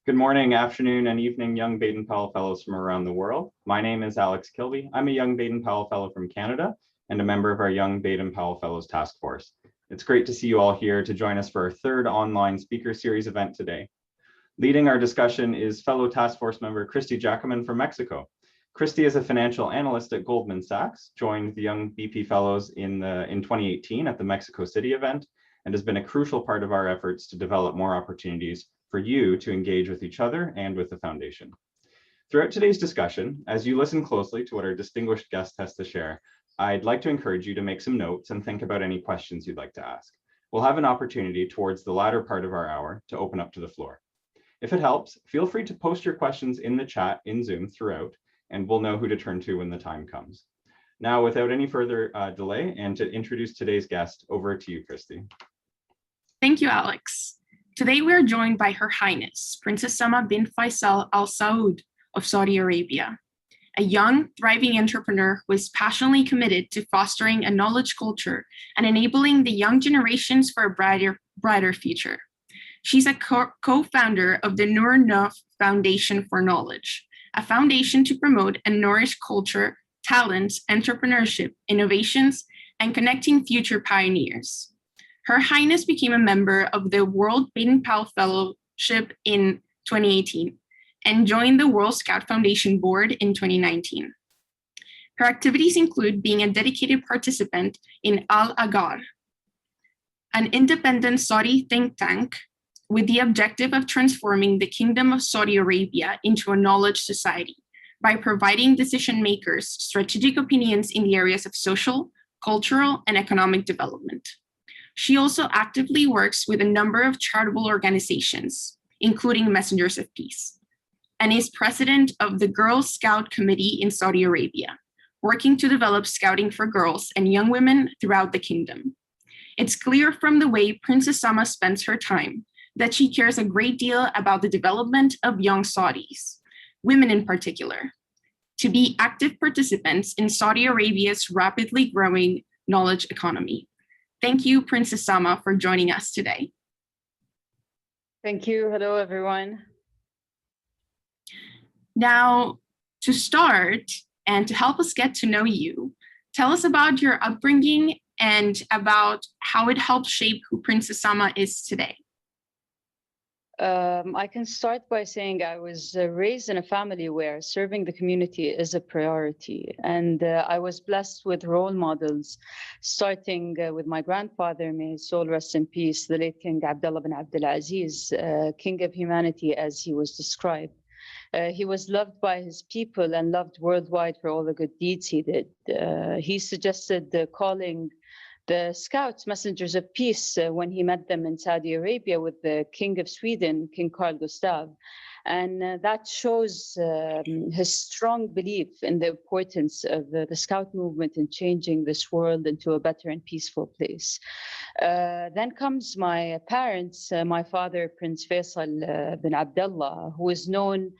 Good morning, afternoon, and evening, young Baden-Powell Fellows from around the world. My name is Alex Kilby. I'm a young Baden-Powell Fellow from Canada and a member of our Young Baden-Powell Fellows Task Force. It's great to see you all here to join us for our third online speaker series event today. Leading our discussion is fellow task force member Christy Jackaman from Mexico. Christy is a financial analyst at Goldman Sachs, joined the Young BP Fellows in 2018 at the Mexico City event, and has been a crucial part of our efforts to develop more opportunities for you to engage with each other and with the foundation. Throughout today's discussion, as you listen closely to what our distinguished guest has to share, I'd like to encourage you to make some notes and think about any questions you'd like to ask. We'll have an opportunity towards the latter part of our hour to open up to the floor. If it helps, feel free to post your questions in the chat in Zoom throughout, and we'll know who to turn to when the time comes. Now, without any further delay, and to introduce today's guest, over to you, Christy. Thank you, Alex. Today, we are joined by Her Highness, Princess Sama bint Faisal Al Saud of Saudi Arabia, a young, thriving entrepreneur who is passionately committed to fostering a knowledge culture and enabling the young generations for a brighter future. She's a co-founder of the Noor Nuf Foundation for Knowledge, a foundation to promote and nourish culture, talents, entrepreneurship, innovations, and connecting future pioneers. Her Highness became a member of the World Baden-Powell Fellowship in 2018 and joined the World Scout Foundation Board in 2019. Her activities include being a dedicated participant in Al-Agar, an independent Saudi think tank with the objective of transforming the Kingdom of Saudi Arabia into a knowledge society by providing decision makers strategic opinions in the areas of social, cultural, and economic development. She also actively works with a number of charitable organizations, including Messengers of Peace, and is president of the Girl Scout Committee in Saudi Arabia, working to develop scouting for girls and young women throughout the kingdom. It's clear from the way Princess Sama spends her time that she cares a great deal about the development of young Saudis, women in particular, to be active participants in Saudi Arabia's rapidly growing knowledge economy. Thank you, Princess Sama, for joining us today. Thank you. Hello, everyone. Now, to start and to help us get to know you, tell us about your upbringing and about how it helped shape who Princess Sama is today. I can start by saying I was raised in a family where serving the community is a priority. And I was blessed with role models, starting with my grandfather, may his soul rest in peace, the late King Abdullah bin Abdulaziz, King of humanity as he was described. He was loved by his people and loved worldwide for all the good deeds he did. He suggested calling the Scouts Messengers of Peace when he met them in Saudi Arabia with the King of Sweden, King Carl Gustav. And that shows his strong belief in the importance of the Scout movement in changing this world into a better and peaceful place. Then comes my parents, my father, Prince Faisal bin Abdullah, who is known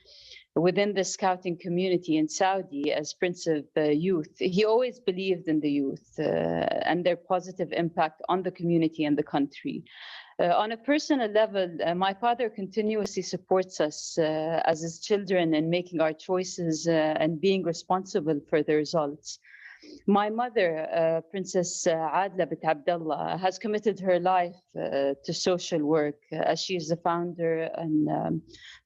within the scouting community in Saudi as Prince of Youth. He always believed in the youth and their positive impact on the community and the country. On a personal level, my father continuously supports us as his children in making our choices and being responsible for the results. My mother, Princess Adla bint Abdullah, has committed her life to social work as she is the founder and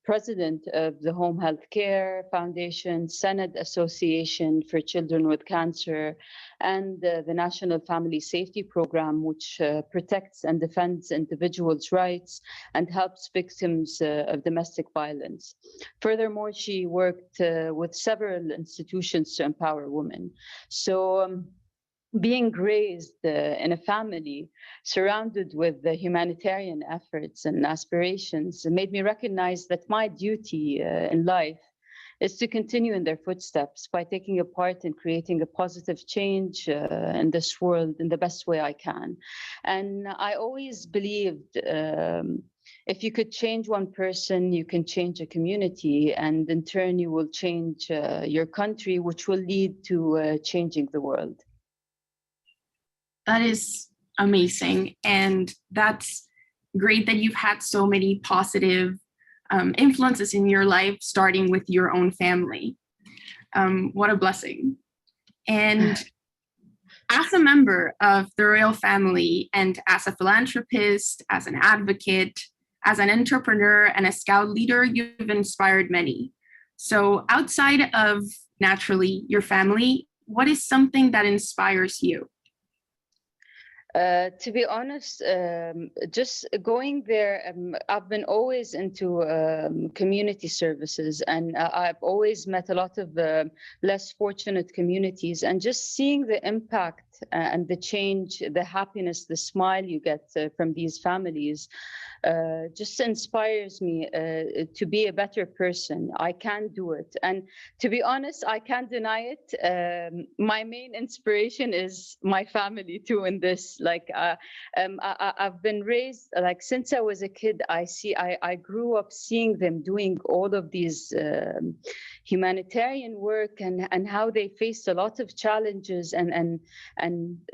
president of the Home Health Care Foundation, Senate Association for Children with Cancer, and the National Family Safety Program, which protects and defends individuals' rights and helps victims of domestic violence. Furthermore, she worked with several institutions to empower women. So being raised in a family surrounded with the humanitarian efforts and aspirations made me recognize that my duty in life is to continue in their footsteps by taking a part in creating a positive change in this world in the best way I can. And I always believed if you could change one person, you can change a community, and in turn you will change your country, which will lead to changing the world. That is amazing. And that's great that you've had so many positive influences in your life, starting with your own family. What a blessing. And as a member of the royal family and as a philanthropist, as an advocate, as an entrepreneur and a scout leader, you've inspired many. So outside of naturally your family, what is something that inspires you? To be honest, just going there, I've been always into community services, and I've always met a lot of less fortunate communities, and just seeing the impact and the change, the happiness, the smile you get from these families just inspires me to be a better person. I can do it. And to be honest, I can't deny it. My main inspiration is my family too in this. Like I've been raised, like since I was a kid, I grew up seeing them doing all of these humanitarian work and how they faced a lot of challenges and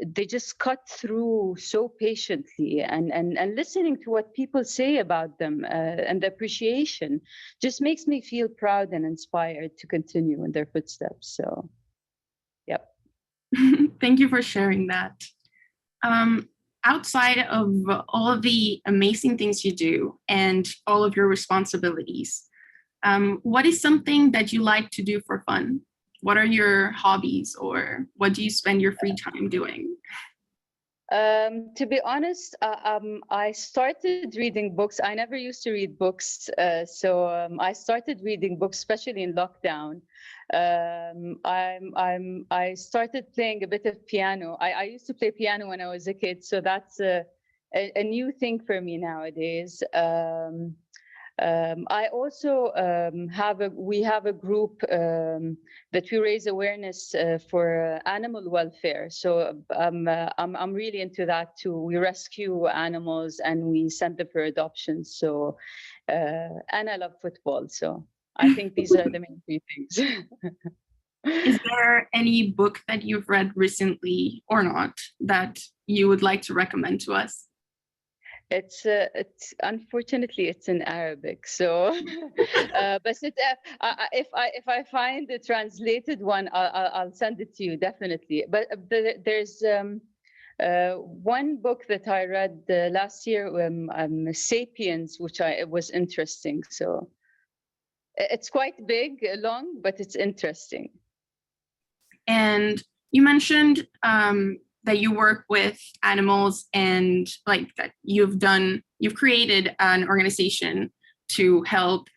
they just cut through so patiently and listening to what people say about them and the appreciation just makes me feel proud and inspired to continue in their footsteps. So, yep. Thank you for sharing that. Outside of all of the amazing things you do and all of your responsibilities, what is something that you like to do for fun? What are your hobbies, or what do you spend your free time doing? To be honest, I started reading books. I never used to read books, so I started reading books, especially in lockdown. I started playing a bit of piano. I used to play piano when I was a kid, so that's a new thing for me nowadays. I also we have a group that we raise awareness for animal welfare. So I'm really into that too. We rescue animals and we send them for adoption. So and I love football. So I think these are the main three things. Is there any book that you've read recently or not that you would like to recommend to us? It's unfortunately it's in Arabic, so but if I find the translated one, I'll send it to you definitely. But there's one book that I read last year, *Sapiens*, which it was interesting. So it's quite big, long, but it's interesting. And you mentioned that you work with animals and like that you've created an organization to help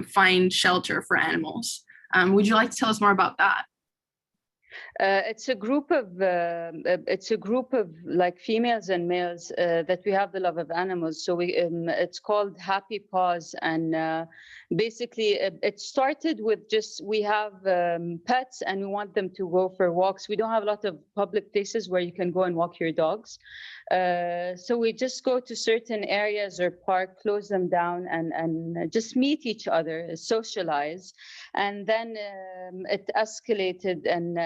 find shelter for animals. Would you like to tell us more about that? It's a group of like females and males that we have the love of animals. So it's called Happy Paws, and basically it started with just we have pets and we want them to go for walks. We don't have a lot of public places where you can go and walk your dogs. So we just go to certain areas or park, close them down, and just meet each other, socialize, and then it escalated and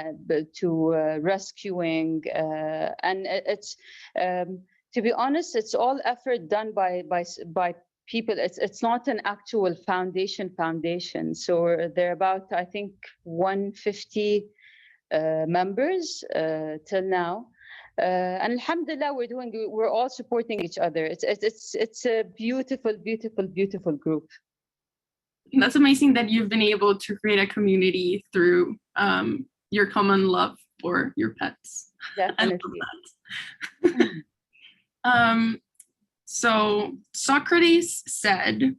to rescuing, and it's to be honest, it's all effort done by people. It's not an actual foundation. So they're about, I think, 150 members till now. And alhamdulillah, we're all supporting each other. It's a beautiful group. That's amazing that you've been able to create a community through your common love for your pets. Definitely. So Socrates said,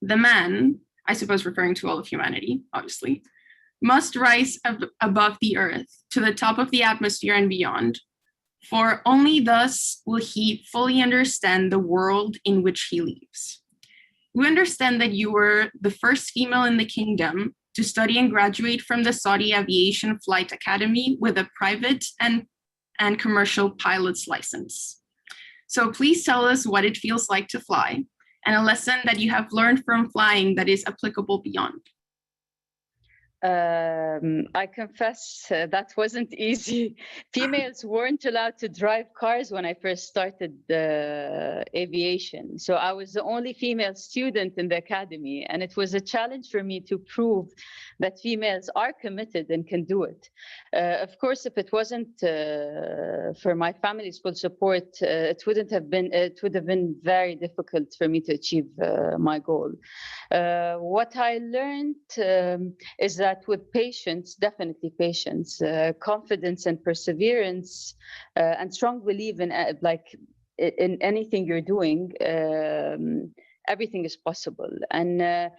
the man, I suppose referring to all of humanity, obviously, must rise above the earth to the top of the atmosphere and beyond, for only thus will he fully understand the world in which he lives. We understand that you were the first female in the kingdom to study and graduate from the Saudi Aviation Flight Academy with a private and commercial pilot's license. So please tell us what it feels like to fly and a lesson that you have learned from flying that is applicable beyond. I confess that wasn't easy. Females weren't allowed to drive cars when I first started aviation. So I was the only female student in the academy. And it was a challenge for me to prove that females are committed and can do it. Of course, if it wasn't for my family's full support, it would have been very difficult for me to achieve my goal. What I learned is that with patience, definitely patience, confidence and perseverance, and strong belief in in anything you're doing, everything is possible. And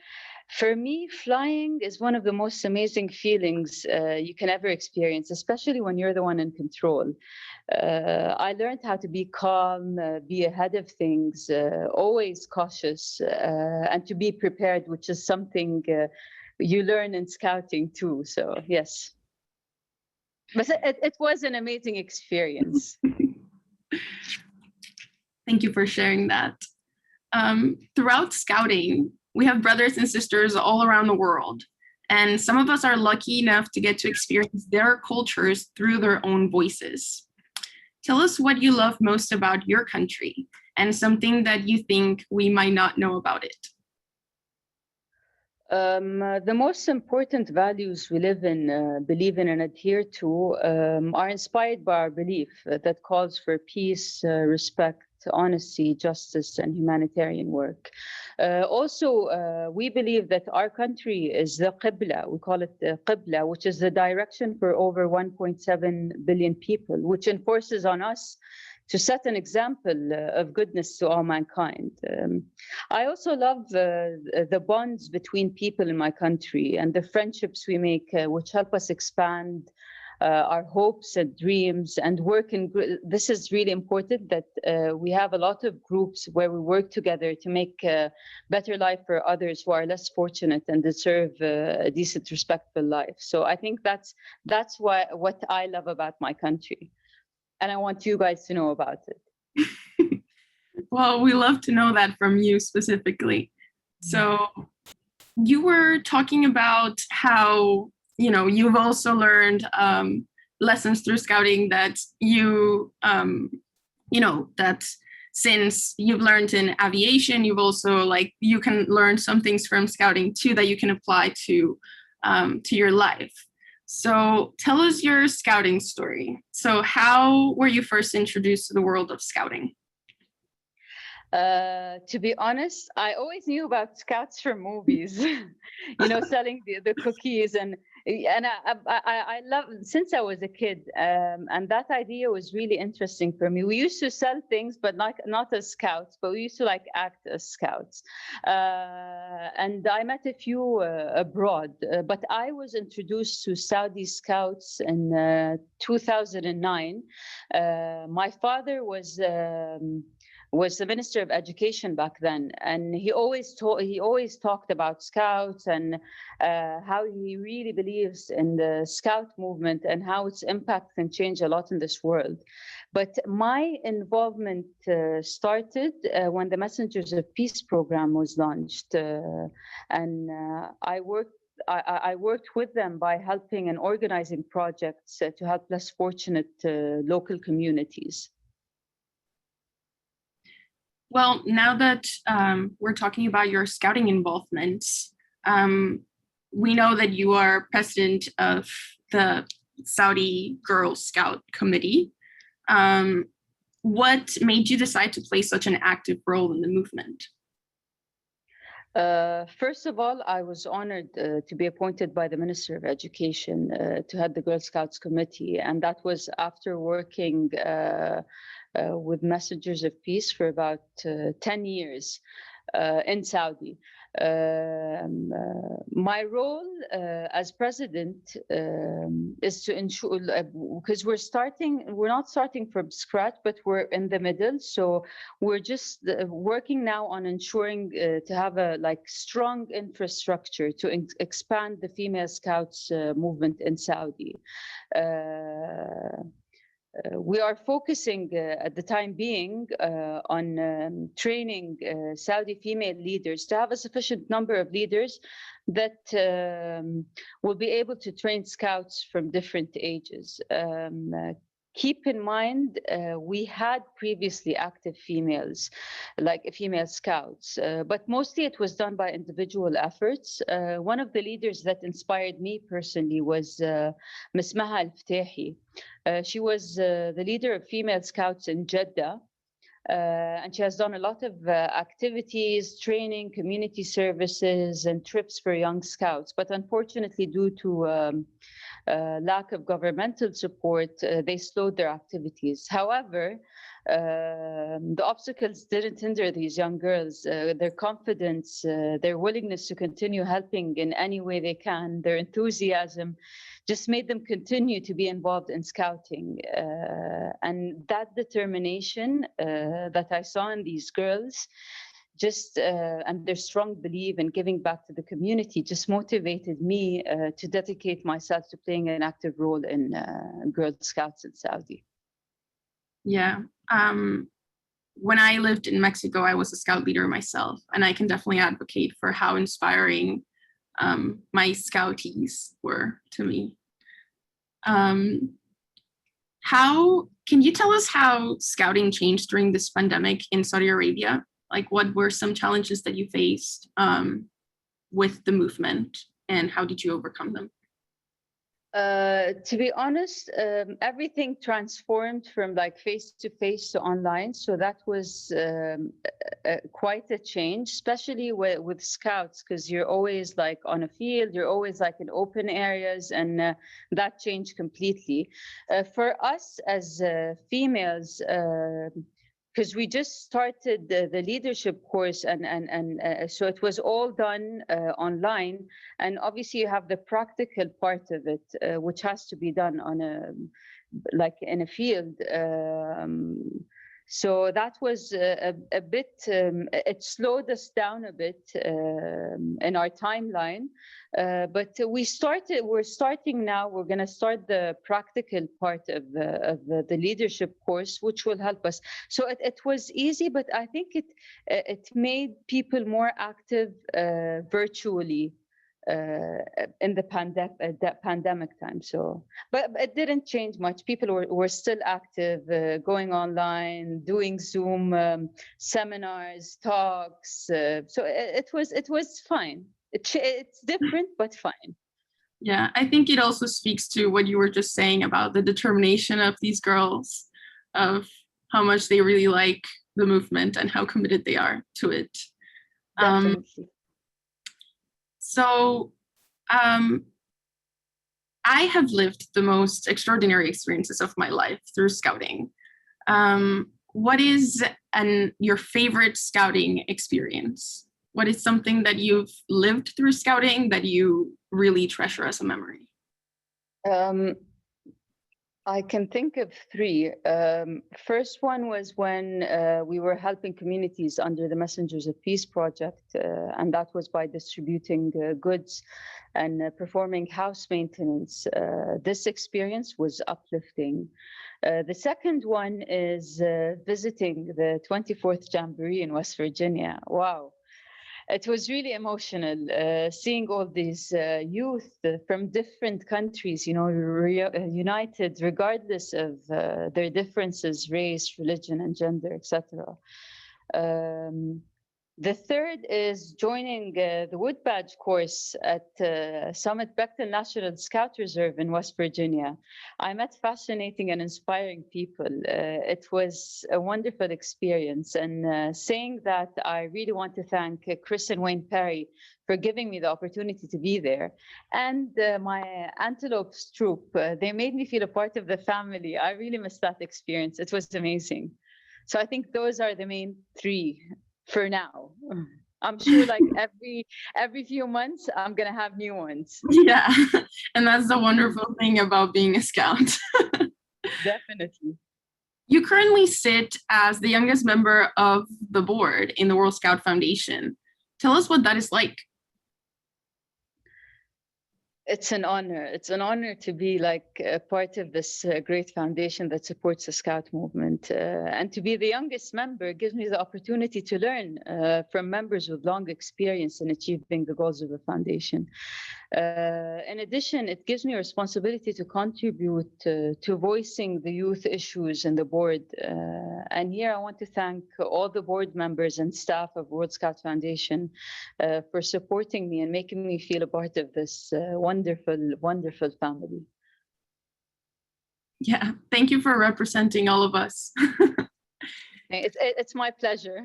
for me, flying is one of the most amazing feelings you can ever experience, especially when you're the one in control. I learned how to be calm, be ahead of things, always cautious, and to be prepared, which is something you learn in scouting too. So yes, but it was an amazing experience. Thank you for sharing that. Throughout scouting, we have brothers and sisters all around the world, and some of us are lucky enough to get to experience their cultures through their own voices. Tell us what you love most about your country and something that you think we might not know about it. The most important values we live in, believe in, and adhere to are inspired by our belief that calls for peace, respect, honesty, justice, and humanitarian work. Also, we believe that our country is the Qibla. We call it the Qibla, which is the direction for over 1.7 billion people, which enforces on us to set an example of goodness to all mankind. I also love the bonds between people in my country and the friendships we make, which help us expand our hopes and dreams and work in. This is really important that we have a lot of groups where we work together to make a better life for others who are less fortunate and deserve a decent, respectful life. So I think that's what I love about my country. And I want you guys to know about it. Well, we love to know that from you specifically. So you were talking about how, you've also learned lessons through scouting that that since you've learned in aviation, you've also you can learn some things from scouting too that you can apply to your life. So tell us your scouting story. So how were you first introduced to the world of scouting? To be honest, I always knew about scouts from movies, selling the cookies and I love since I was a kid, and that idea was really interesting for me. We used to sell things, but not as scouts, but we used to act as scouts. And I met a few abroad, but I was introduced to Saudi scouts in 2009. My father was the Minister of Education back then, and he always talked about scouts and how he really believes in the scout movement and how its impact can change a lot in this world. But my involvement started when the Messengers of Peace program was launched, and I worked with them by helping and organizing projects to help less fortunate local communities. Well, now that we're talking about your scouting involvement, we know that you are president of the Saudi Girl Scout Committee. What made you decide to play such an active role in the movement? First of all, I was honored to be appointed by the Minister of Education to head the Girl Scouts Committee, and that was after working with Messengers of Peace for about 10 years in Saudi. My role as president is to ensure, because we're not starting from scratch, but we're in the middle. So we're just working now on ensuring to have a strong infrastructure to expand the female scouts movement in Saudi. we are focusing at the time being on training Saudi female leaders to have a sufficient number of leaders that will be able to train scouts from different ages. Keep in mind, we had previously active females, like female scouts, but mostly it was done by individual efforts. One of the leaders that inspired me personally was Ms. Maha Al-Ftahi. She was the leader of female scouts in Jeddah. And she has done a lot of activities, training, community services, and trips for young scouts. But unfortunately, due to lack of governmental support, they slowed their activities. However, the obstacles didn't hinder these young girls. Their confidence, their willingness to continue helping in any way they can, their enthusiasm just made them continue to be involved in scouting. And that determination that I saw in these girls, and their strong belief in giving back to the community just motivated me to dedicate myself to playing an active role in Girl Scouts in Saudi. Yeah. When I lived in Mexico, I was a scout leader myself, and I can definitely advocate for how inspiring my scouties were to me. How can you tell us how scouting changed during this pandemic in Saudi Arabia? Like, what were some challenges that you faced with the movement, and how did you overcome them? To be honest, everything transformed from like face-to-face to online. So that was quite a change, especially with scouts, because you're always like on a field, you're always like in open areas, and that changed completely. For us as females, because we just started the leadership course, and so it was all done online, and obviously you have the practical part of it, which has to be done on like in a field. So that was a bit, it slowed us down a bit in our timeline. But we're starting now, we're going to start the practical part of the leadership course, which will help us. So it was easy, but I think it made people more active virtually in the pandemic time. So, but it didn't change much. People were still active, going online, doing Zoom seminars, talks. So it was fine. It's different, but fine. Yeah, I think it also speaks to what you were just saying about the determination of these girls, of how much they really like the movement and how committed they are to it. Definitely. So I have lived the most extraordinary experiences of my life through scouting. What is your favorite scouting experience? What is something that you've lived through scouting that you really treasure as a memory? I can think of three. First one was when we were helping communities under the Messengers of Peace project, and that was by distributing goods and performing house maintenance. This experience was uplifting. The second one is visiting the 24th Jamboree in West Virginia. Wow. It was really emotional, seeing all these youth from different countries, united regardless of their differences, race, religion, and gender, etc. The third is joining the Wood Badge course at Summit Bechtel National Scout Reserve in West Virginia. I met fascinating and inspiring people. It was a wonderful experience. And saying that, I really want to thank Chris and Wayne Perry for giving me the opportunity to be there. And my Antelopes troop, they made me feel a part of the family. I really missed that experience. It was amazing. So I think those are the main three. For now, I'm sure like every few months, I'm going to have new ones. Yeah, and that's the wonderful thing about being a scout. Definitely. You currently sit as the youngest member of the board in the World Scout Foundation. Tell us what that is like. It's an honor. It's an honor to be like a part of this great foundation that supports the Scout movement. And to be the youngest member gives me the opportunity to learn from members with long experience in achieving the goals of the foundation. In addition, it gives me a responsibility to contribute to voicing the youth issues in the board. And here I want to thank all the board members and staff of World Scout Foundation for supporting me and making me feel a part of this wonderful, wonderful family. Yeah, thank you for representing all of us. It's my pleasure.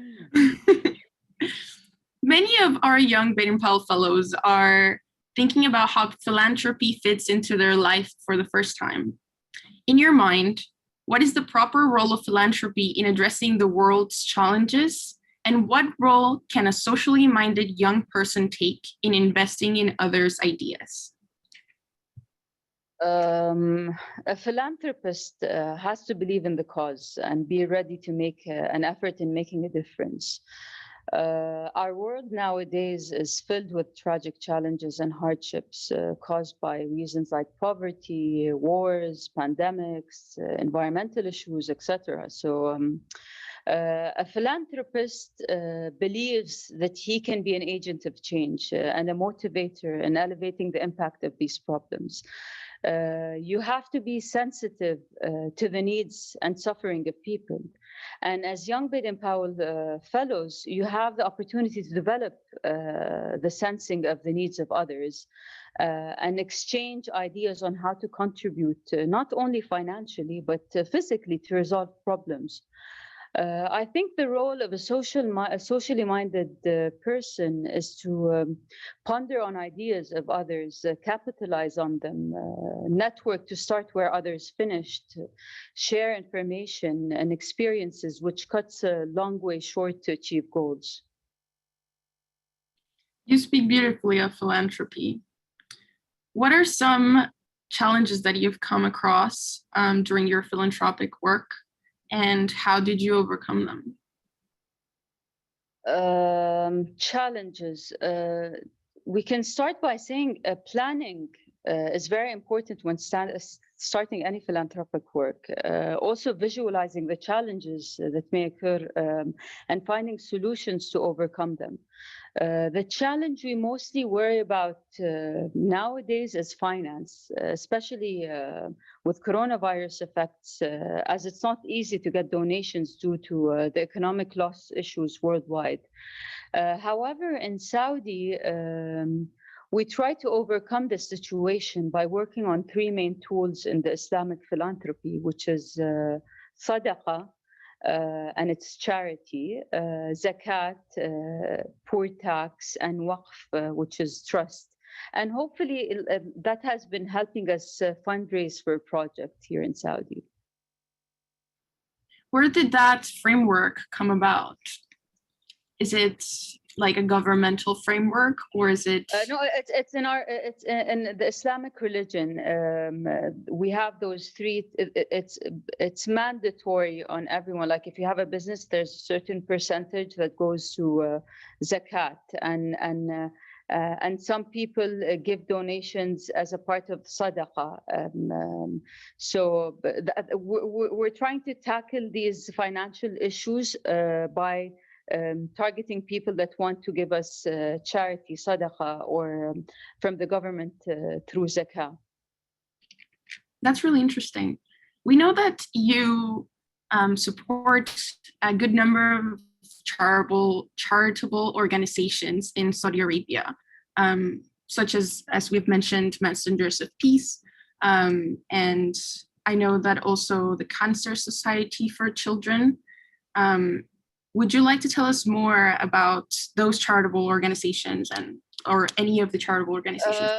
Many of our young Baden-Powell fellows are thinking about how philanthropy fits into their life for the first time. In your mind, what is the proper role of philanthropy in addressing the world's challenges? And what role can a socially minded young person take in investing in others' ideas? A philanthropist has to believe in the cause and be ready to make an effort in making a difference. Our world nowadays is filled with tragic challenges and hardships caused by reasons like poverty, wars, pandemics, environmental issues, etc. So a philanthropist believes that he can be an agent of change and a motivator in elevating the impact of these problems. You have to be sensitive to the needs and suffering of people. And as young Baden-Powell fellows, you have the opportunity to develop the sensing of the needs of others and exchange ideas on how to contribute, not only financially, but physically to resolve problems. I think the role of a socially minded person is to ponder on ideas of others, capitalize on them, network to start where others finished, share information and experiences, which cuts a long way short to achieve goals. You speak beautifully of philanthropy. What are some challenges that you've come across during your philanthropic work? And how did you overcome them? Challenges. We can start by saying planning is very important when starting any philanthropic work. Also visualizing the challenges that may occur and finding solutions to overcome them. The challenge we mostly worry about nowadays is finance, especially with coronavirus effects, as it's not easy to get donations due to the economic loss issues worldwide. However, in Saudi, we try to overcome this situation by working on three main tools in the Islamic philanthropy, which is sadaqah, and it's charity, zakat, poor tax, and waqf, which is trust. And hopefully that has been helping us fundraise for a project here in Saudi. Where did that framework come about? Is it like a governmental framework, or is it? No, it's in the Islamic religion. We have those three. It's mandatory on everyone. Like if you have a business, there's a certain percentage that goes to zakat, and some people give donations as a part of sadaqah. So we're trying to tackle these financial issues by targeting people that want to give us charity, sadaqah, or from the government through zakah. That's really interesting. We know that you support a good number of charitable organizations in Saudi Arabia, such as we've mentioned, Messengers of Peace. And I know that also the Cancer Society for Children. Would you like to tell us more about those charitable organizations or any of the charitable organizations?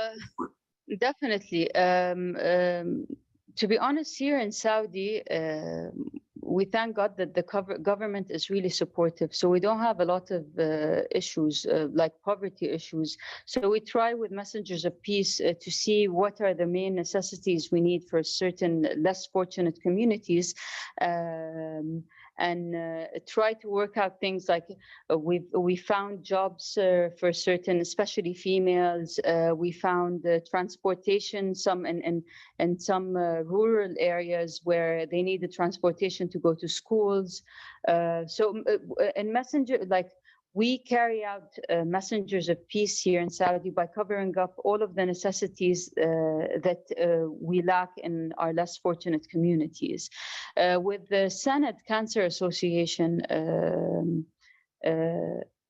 Definitely. To be honest, here in Saudi, we thank God that the government is really supportive. So we don't have a lot of issues like poverty issues. So we try with Messengers of Peace to see what are the main necessities we need for certain less fortunate communities. and try to work out things like we found jobs for certain, especially females. We found transportation, some in some rural areas where they needed transportation to go to schools. In Messenger, like, we carry out messengers of peace here in Saudi by covering up all of the necessities that we lack in our less fortunate communities. With the Senate Cancer Association,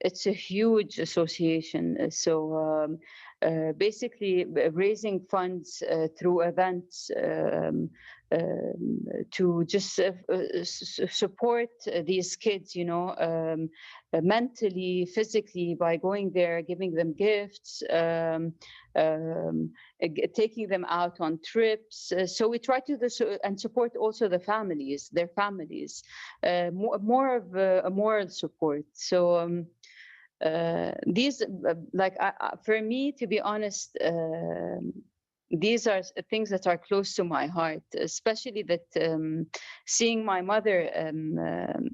it's a huge association. Basically raising funds through events to just support these kids, mentally, physically, by going there, giving them gifts, taking them out on trips. So we try to do this and support also the families, their families, more of a moral support. So these, for me, to be honest, these are things that are close to my heart, especially that seeing my mother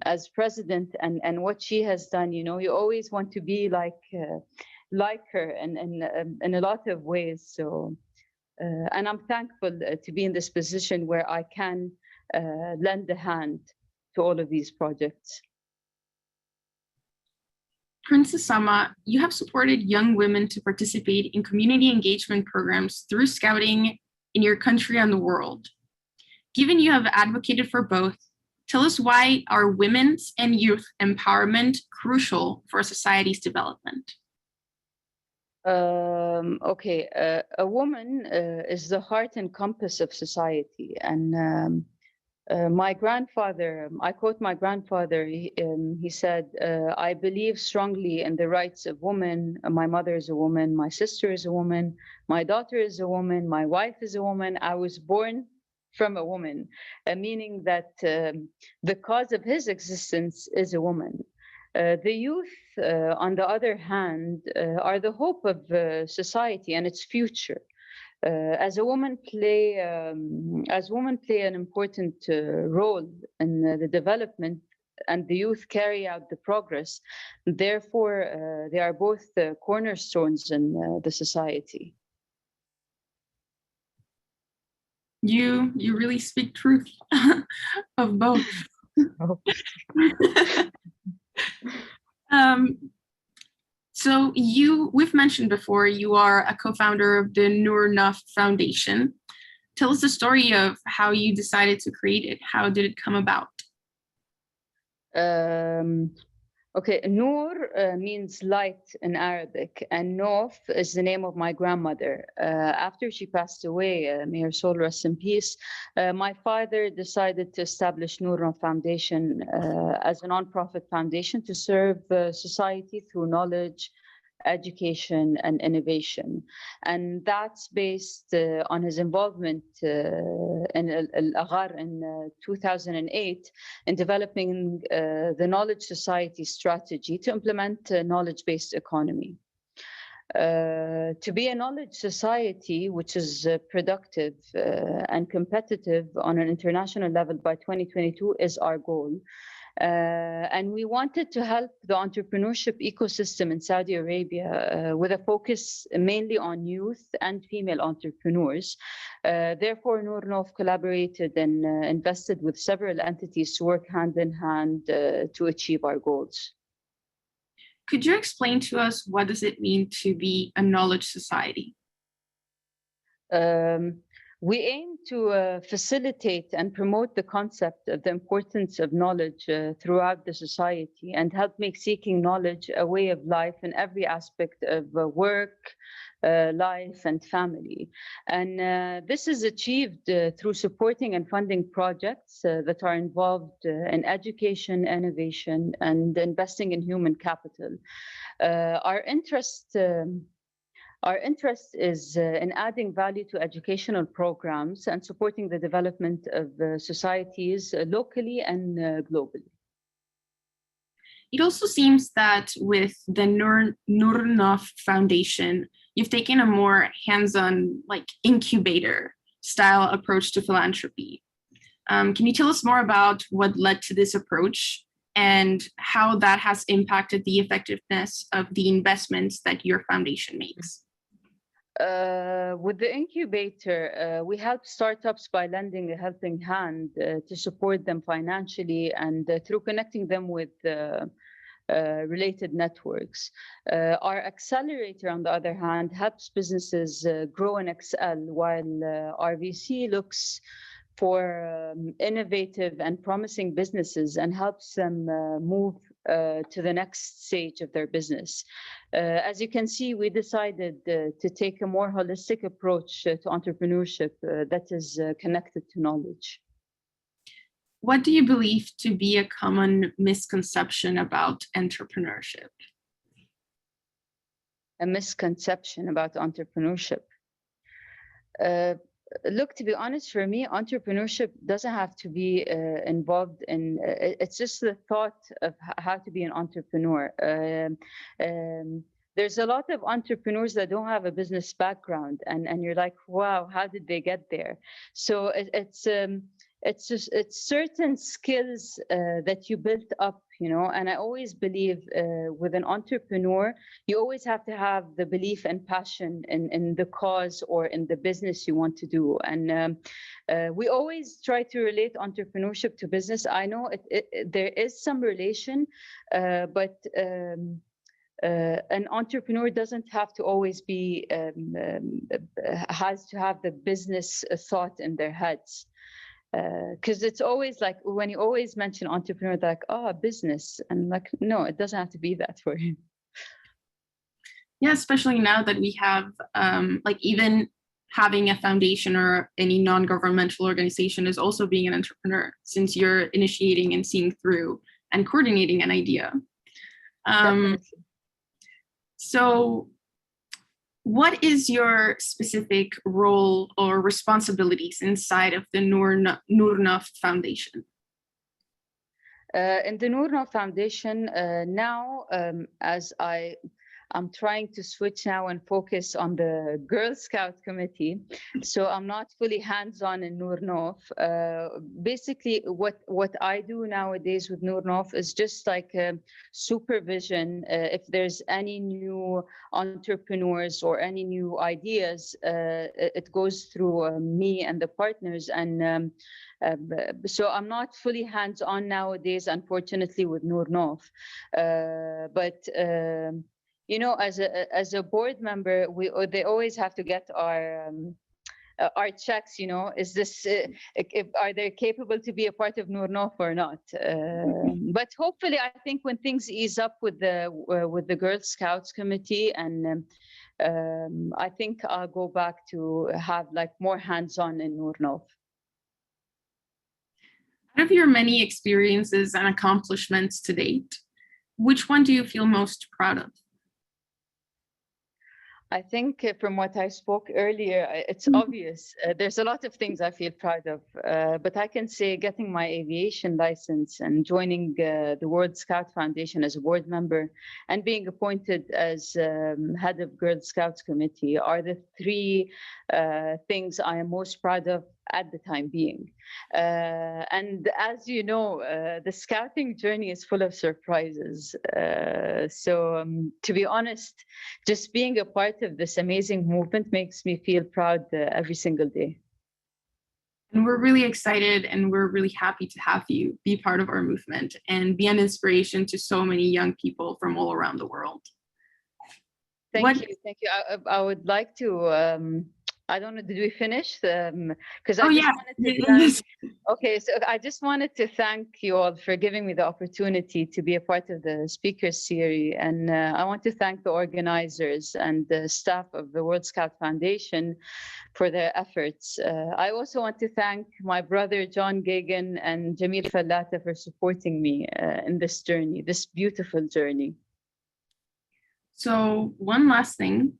as president and what she has done. You always want to be like her in a lot of ways. So, and I'm thankful to be in this position where I can lend a hand to all of these projects. Princess Sama, you have supported young women to participate in community engagement programs through scouting in your country and the world. Given you have advocated for both, tell us, why are women's and youth empowerment crucial for society's development? Okay, a woman is the heart and compass of society, and my grandfather, I quote my grandfather, he said, I believe strongly in the rights of women. My mother is a woman, my sister is a woman, my daughter is a woman, my wife is a woman. I was born from a woman, meaning that the cause of his existence is a woman. The youth, on the other hand, are the hope of society and its future. As women play an important role in the development, and the youth carry out the progress. Therefore, they are both the cornerstones in the society. You really speak truth of both. So we've mentioned before, you are a co-founder of the Noor Naf Foundation. Tell us the story of how you decided to create it. How did it come about? Okay, Noor means light in Arabic, and Nof is the name of my grandmother. After she passed away, may her soul rest in peace, my father decided to establish Noor Naf Foundation as a nonprofit foundation to serve society through knowledge, education, and innovation. And that's based on his involvement in Al-Aghar in 2008 in developing the Knowledge Society strategy to implement a knowledge-based economy. To be a knowledge society which is productive and competitive on an international level by 2022 is our goal. And we wanted to help the entrepreneurship ecosystem in Saudi Arabia with a focus mainly on youth and female entrepreneurs. Therefore, Noor Naf collaborated and invested with several entities to work hand in hand to achieve our goals. Could you explain to us, what does it mean to be a knowledge society? We aim to facilitate and promote the concept of the importance of knowledge throughout the society, and help make seeking knowledge a way of life in every aspect of work, life, and family. And this is achieved through supporting and funding projects that are involved in education, innovation, and investing in human capital. Our interest is in adding value to educational programs and supporting the development of societies locally and globally. It also seems that with the Noor Naf Foundation, you've taken a more hands-on, like, incubator style approach to philanthropy. Can you tell us more about what led to this approach and how that has impacted the effectiveness of the investments that your foundation makes? With the incubator, we help startups by lending a helping hand to support them financially and through connecting them with related networks. Our accelerator, on the other hand, helps businesses grow and excel, while our VC looks for innovative and promising businesses and helps them move to the next stage of their business. As you can see, we decided to take a more holistic approach to entrepreneurship that is connected to knowledge. What do you believe to be a common misconception about entrepreneurship? A misconception about entrepreneurship. Look, to be honest, for me, entrepreneurship doesn't have to be involved in, it's just the thought of how to be an entrepreneur. There's a lot of entrepreneurs that don't have a business background, and you're like, wow, how did they get there? So it's certain skills that you built up, you know, and I always believe with an entrepreneur, you always have to have the belief and passion in the cause or in the business you want to do. And we always try to relate entrepreneurship to business. I know there is some relation, but an entrepreneur doesn't have to always be, has to have the business thought in their heads. Because it's always like when you always mention entrepreneur, like, oh, business. And like, no, it doesn't have to be that for you. Yeah, especially now that we have, like even having a foundation or any non-governmental organization is also being an entrepreneur, since you're initiating and seeing through and coordinating an idea. So what is your specific role or responsibilities inside of the Noor Foundation? In the Noor Foundation, now, as I'm trying to switch now and focus on the Girl Scout committee. So I'm not fully hands-on in Noor. Basically, what I do nowadays with Noor is just like supervision. If there's any new entrepreneurs or any new ideas, it goes through me and the partners. And so I'm not fully hands-on nowadays, unfortunately, with Noor. But you know, as a board member, they always have to get our checks. You know, is this are they capable to be a part of Noor or not? But hopefully, I think when things ease up with the Girl Scouts committee, and I think I'll go back to have like more hands-on in Noor. Out of your many experiences and accomplishments to date, which one do you feel most proud of? I think from what I spoke earlier, it's obvious. There's a lot of things I feel proud of, but I can say getting my aviation license and joining the World Scout Foundation as a board member and being appointed as head of Girl Scouts Committee are the three things I am most proud of at the time being. And as you know, the scouting journey is full of surprises. So to be honest, just being a part of this amazing movement makes me feel proud every single day. And we're really excited and we're really happy to have you be part of our movement and be an inspiration to so many young people from all around the world. Thank you. Thank you. I would like to, I don't know, did we finish? Because I just wanted to thank, okay, so I just wanted to thank you all for giving me the opportunity to be a part of the speaker series. And I want to thank the organizers and the staff of the World Scout Foundation for their efforts. I also want to thank my brother, John Gagan and Jamil Fallata for supporting me in this journey, this beautiful journey. So one last thing.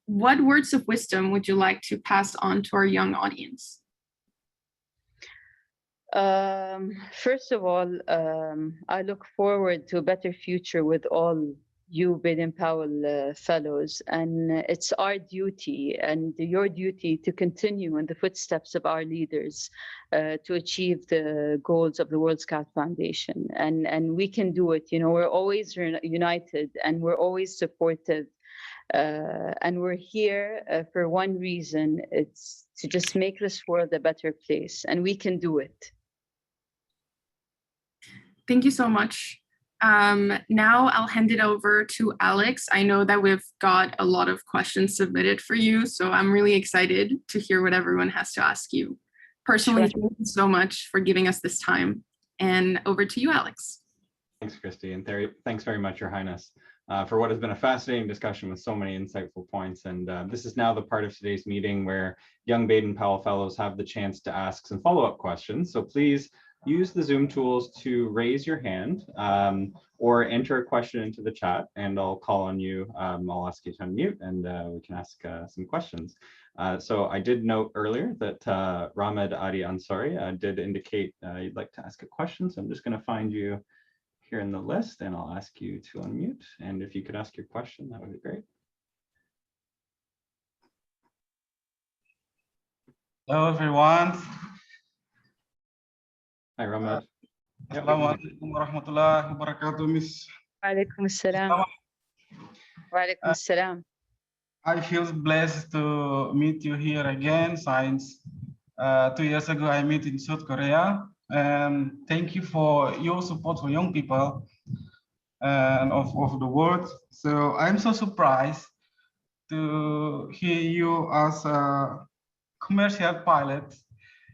What words of wisdom would you like to pass on to our young audience? First of all, I look forward to a better future with all you Baden-Powell Fellows, and it's our duty and your duty to continue in the footsteps of our leaders to achieve the goals of the World Scout Foundation. And we can do it. You know, we're always united and we're always supportive. And we're here for one reason. It's to just make this world a better place, and we can do it. Thank you so much. Now I'll hand it over to Alex. I know that we've got a lot of questions submitted for you, so I'm really excited to hear what everyone has to ask you. Personally, Sure. thank you so much for giving us this time. And over to you, Alex. Thanks, Christy, and thanks very much, Your Highness, for what has been a fascinating discussion with so many insightful points. And this is now the part of today's meeting where young Baden-Powell Fellows have the chance to ask some follow-up questions. So please use the Zoom tools to raise your hand or enter a question into the chat, and I'll call on you. I'll ask you to unmute, and we can ask some questions. So I did note earlier that Rahmed Adi Ansari did indicate you'd like to ask a question. So I'm just going to find you here in the list, and I'll ask you to unmute. And if you could ask your question, that would be great. Hello, everyone. Hi, Rahmed. Assalamualaikum warahmatullahi wabarakatuh, Miss. Walaikum assalam. Walaikum assalam. I feel blessed to meet you here again since 2 years ago I met in South Korea. And thank you for your support for young people and of the world. So I'm so surprised to hear you as a commercial pilot.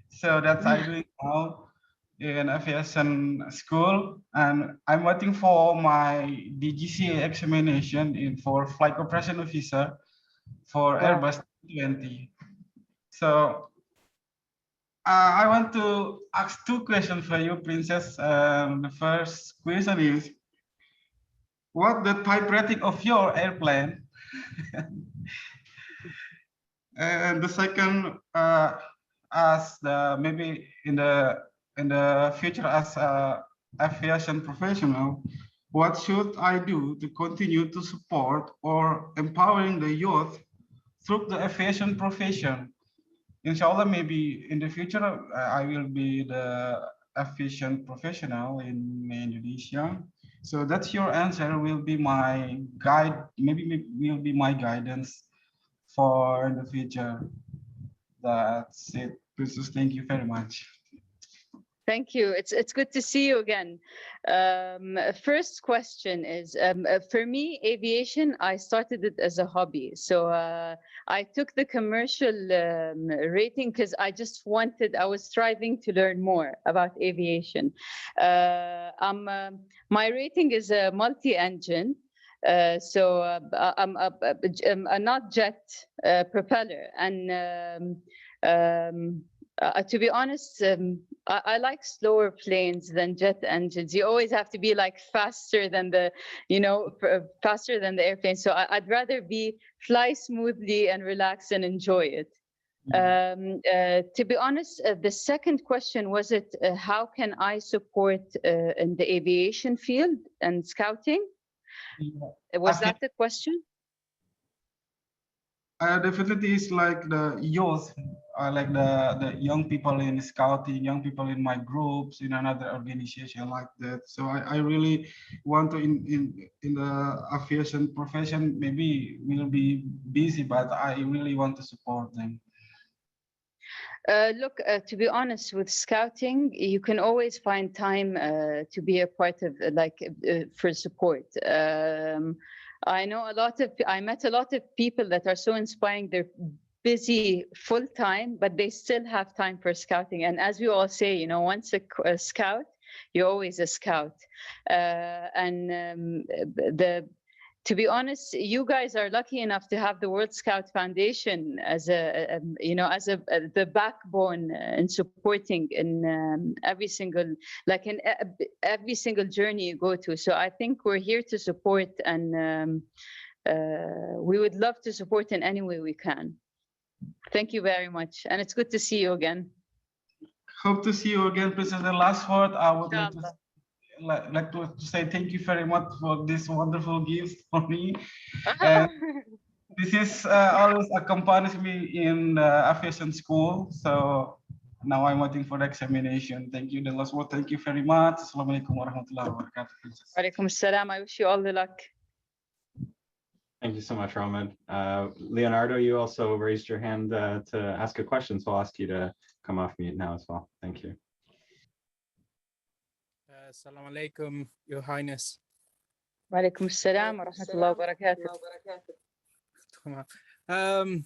So that's I'm doing now in aviation school, and I'm waiting for my DGCA examination for flight operation officer for Airbus 20. So I want to ask 2 questions for you, Princess. The first question is, what the type rating of your airplane? And the second, as the maybe in the future as a aviation professional, what should I do to continue to support or empowering the youth through the aviation profession? Inshallah, maybe in the future, I will be the aviation professional in Indonesia. So that's your answer will be my guide, maybe will be my guidance for the future. That's it. Princess, thank you very much. Thank you. It's good to see you again. First question is, for me, aviation, I started it as a hobby. So I took the commercial rating because I was striving to learn more about aviation. My rating is a multi-engine. So I'm a not jet propeller. And to be honest, I like slower planes than jet engines. You always have to be like faster than the, faster than the airplane. So I'd rather fly smoothly and relax and enjoy it. To be honest, the second question was how can I support in the aviation field and scouting? Was that the question? Definitely, it's like the youth, like the young people in scouting, young people in my groups, in another organization like that. So I really want to in the aviation profession. Maybe we'll be busy, but I really want to support them. Look, to be honest, with scouting, you can always find time to be a part of, for support. I met a lot of people that are so inspiring. They're busy full time, but they still have time for scouting. And as we all say, once a scout, you're always a scout. To be honest, you guys are lucky enough to have the World Scout Foundation as the backbone in supporting in every single journey you go to. So I think we're here to support, and we would love to support in any way we can. Thank you very much, and it's good to see you again. Hope to see you again, Princess. The last word I would like to to say thank you very much for this wonderful gift for me. And this is always accompanies me in the aviation school. So now I'm waiting for the examination. Thank you, the last word. Thank you very much. Assalamualaikum warahmatullahi wabarakatuh. Princess. Walaikum assalam. I wish you all the luck. Thank you so much, Roman. Leonardo, you also raised your hand to ask a question, so I'll ask you to come off mute now as well. Thank you. Assalamu alaikum, Your Highness. Walaikum assalam wa rahmatullahi wa barakatuh.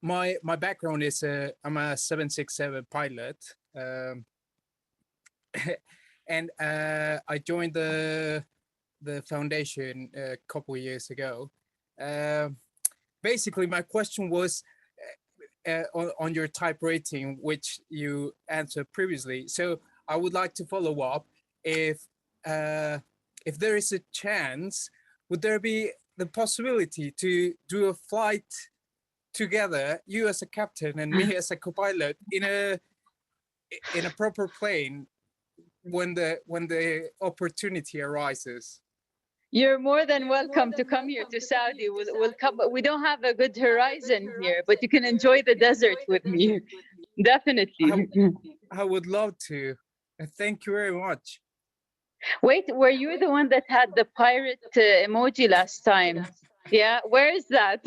My background is I'm a 767 pilot, and I joined the foundation a couple of years ago. Basically, my question was on your type rating, which you answered previously. So I would like to follow up if there is a chance, would there be the possibility to do a flight together, you as a captain and me as a co-pilot, in a proper plane when the opportunity arises? You're more than welcome to come here to Saudi. We'll come. We don't have a good horizon here, but you can enjoy the desert with me. Definitely. I would love to. Thank you very much. Wait, were you the one that had the pirate emoji last time? Yeah, where is that?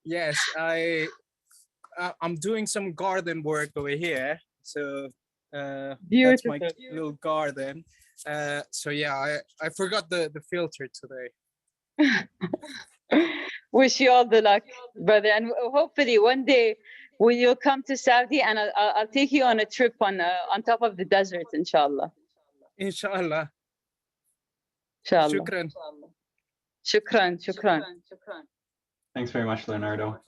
Yes, I'm doing some garden work over here. So that's my little garden. So yeah, I forgot the filter today. Wish you all the luck, brother, and hopefully one day you'll come to Saudi, and I'll take you on a trip on top of the desert, inshallah. Inshallah. Inshallah. Shukran. Shukran. Thanks very much, Leonardo.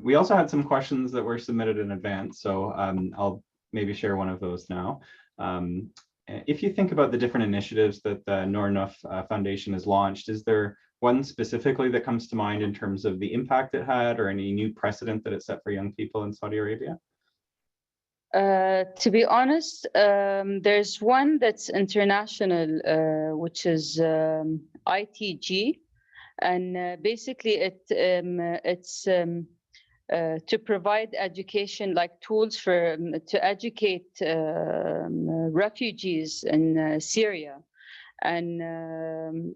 We also had some questions that were submitted in advance, so I'll maybe share one of those now. If you think about the different initiatives that the Noor Nuf Foundation has launched, is there one specifically that comes to mind in terms of the impact it had or any new precedent that it set for young people in Saudi Arabia? To be honest, there's one that's international, which is ITG, and basically it's to provide education, like tools for to educate refugees in Syria, and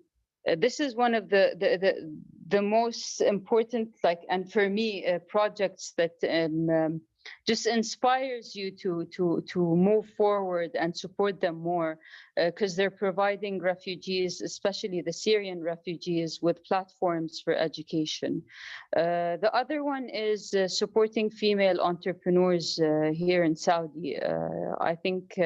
this is one of the most important, like, and for me, projects that just inspires you to move forward and support them more, because they're providing refugees, especially the Syrian refugees, with platforms for education. The other one is supporting female entrepreneurs here in Saudi. I think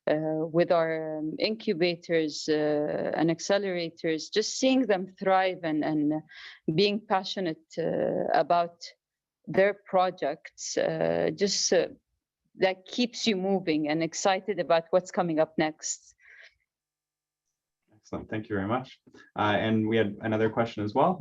with our incubators and accelerators, just seeing them thrive and being passionate about their projects, that keeps you moving and excited about what's coming up next. Excellent, thank you very much. And we had another question as well.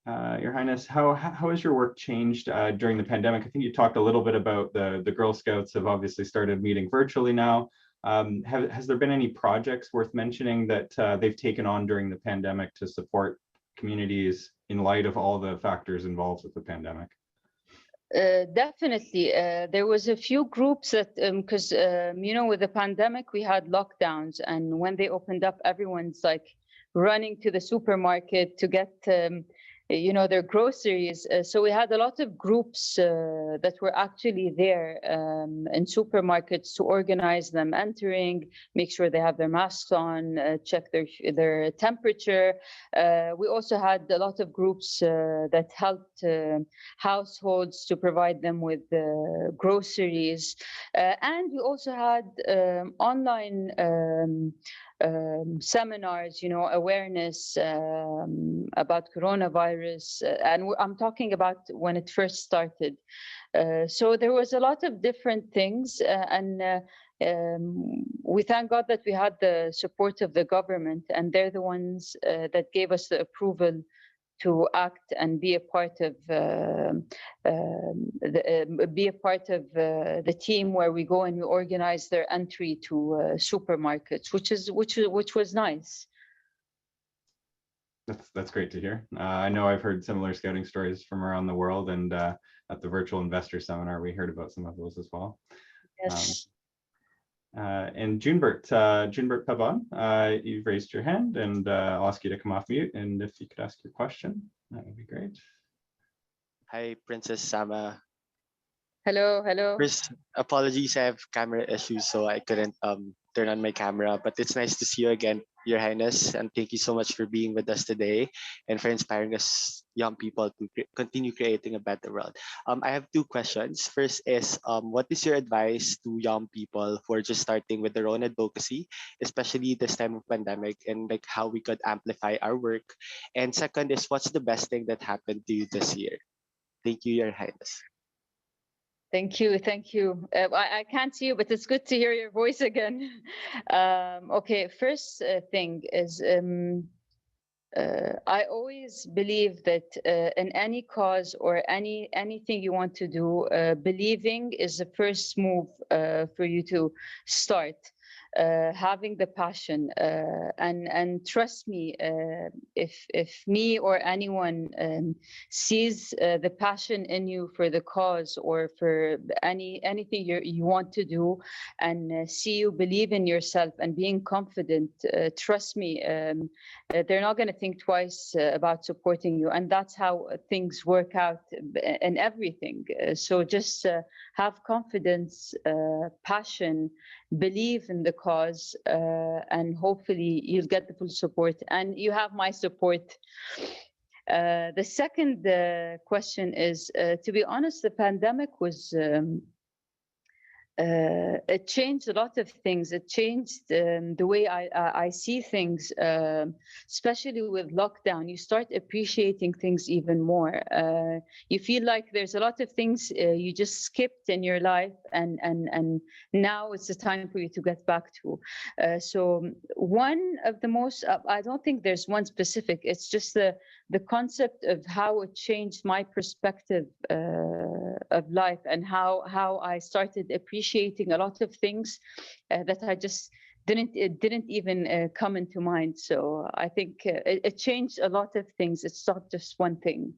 Your Highness, how has your work changed during the pandemic? I think you talked a little bit about the Girl Scouts have obviously started meeting virtually now. Has there been any projects worth mentioning that they've taken on during the pandemic to support communities in light of all the factors involved with the pandemic? Definitely. There was a few groups that, because, with the pandemic, we had lockdowns, and when they opened up, everyone's like running to the supermarket to get, their groceries. So we had a lot of groups that were actually there in supermarkets to organize them entering, make sure they have their masks on, check their temperature. We also had a lot of groups that helped households to provide them with groceries. And we also had online seminars, awareness about coronavirus, and I'm talking about when it first started. So there was a lot of different things, and we thank God that we had the support of the government, and they're the ones that gave us the approval to act and be a part of the team where we go and we organize their entry to supermarkets, which was nice. That's great to hear. I know I've heard similar scouting stories from around the world, and at the virtual investor seminar, we heard about some of those as well. Yes. And Junebert Pabon, you've raised your hand, and I'll ask you to come off mute. And if you could ask your question, that would be great. Hi, Princess Sama. Hello, hello. First, apologies, I have camera issues, so I couldn't turn on my camera, but it's nice to see you again, Your Highness, and thank you so much for being with us today and for inspiring us young people to continue creating a better world. I have two questions. First is, what is your advice to young people who are just starting with their own advocacy, especially this time of pandemic, and like how we could amplify our work? And second is, what's the best thing that happened to you this year? Thank you, Your Highness. Thank you, thank you. I can't see you, but it's good to hear your voice again. Okay, first thing is, I always believe that in any cause or anything you want to do, believing is the first move for you to start. Having the passion and trust me, if me or anyone sees the passion in you for the cause or for anything you want to do, and see you believe in yourself and being confident, trust me, they're not going to think twice about supporting you, and that's how things work out in everything. So just have confidence, passion, believe in the cause, and hopefully you'll get the full support, and you have my support. The second question is, to be honest, the pandemic was it changed a lot of things. It changed the way I see things, especially with lockdown. You start appreciating things even more. You feel like there's a lot of things you just skipped in your life, and now it's the time for you to get back to. So one of the most, I don't think there's one specific, it's just the concept of how it changed my perspective of life, and how I started appreciating a lot of things that I just didn't even come into mind. So I think it changed a lot of things. It's not just one thing.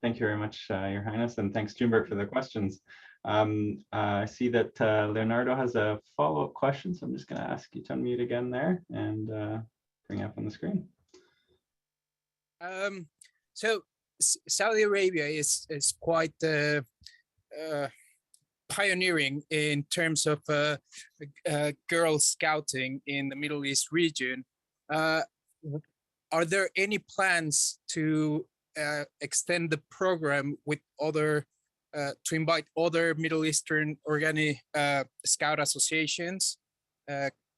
Thank you very much, Your Highness, and thanks, Junebert, for the questions. I see that Leonardo has a follow-up question, so I'm just going to ask you to unmute again there and bring up on the screen. So Saudi Arabia is quite pioneering in terms of girl scouting in the Middle East region. Are there any plans to extend the program with other, to invite other Middle Eastern organic scout associations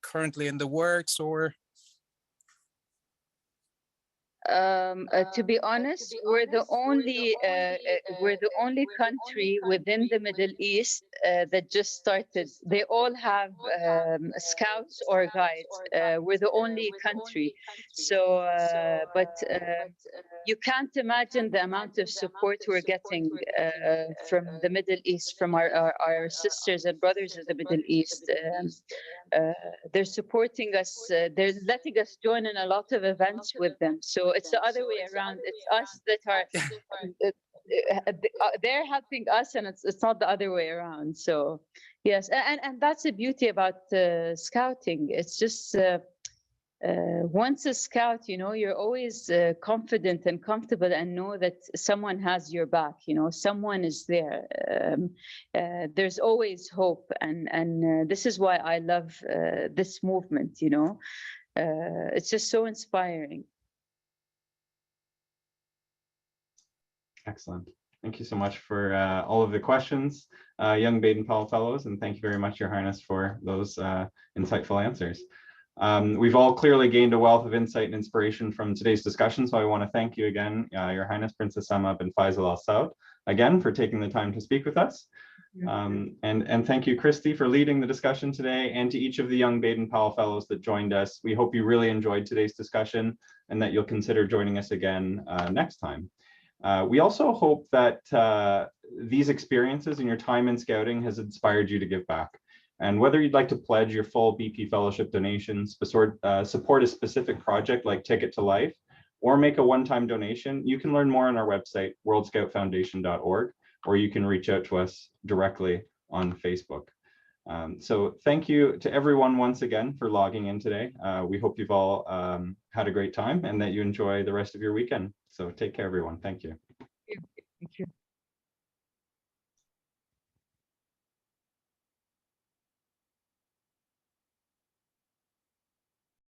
currently in the works, or? To be honest, we're the only country within the Middle East that just started. They all have scouts or guides. We're the only country. So, but you can't imagine the amount of support we're getting from the Middle East, from our sisters and brothers of the Middle East. They're supporting us. They're letting us join in a lot of events with them. So it's the other way around. It's us that are, they're helping us, and it's not the other way around. So yes, and that's the beauty about scouting. It's just once a scout, you know, you're always confident and comfortable, and know that someone has your back. You know, someone is there. There's always hope, and this is why I love this movement. You know, it's just so inspiring. Excellent. Thank you so much for all of the questions, young Baden-Powell Fellows, and thank you very much, Your Highness, for those insightful answers. We've all clearly gained a wealth of insight and inspiration from today's discussion, so I want to thank you again, Your Highness, Princess Sama bint Faisal Al Saud, again for taking the time to speak with us. And thank you, Christy, for leading the discussion today, and to each of the young Baden-Powell Fellows that joined us. We hope you really enjoyed today's discussion and that you'll consider joining us again next time. We also hope that these experiences and your time in scouting has inspired you to give back. And whether you'd like to pledge your full BP Fellowship donations, support a specific project like Ticket to Life, or make a one-time donation, you can learn more on our website, worldscoutfoundation.org, or you can reach out to us directly on Facebook. So thank you to everyone once again for logging in today. We hope you've all had a great time and that you enjoy the rest of your weekend. So take care, everyone. Thank you. Thank you.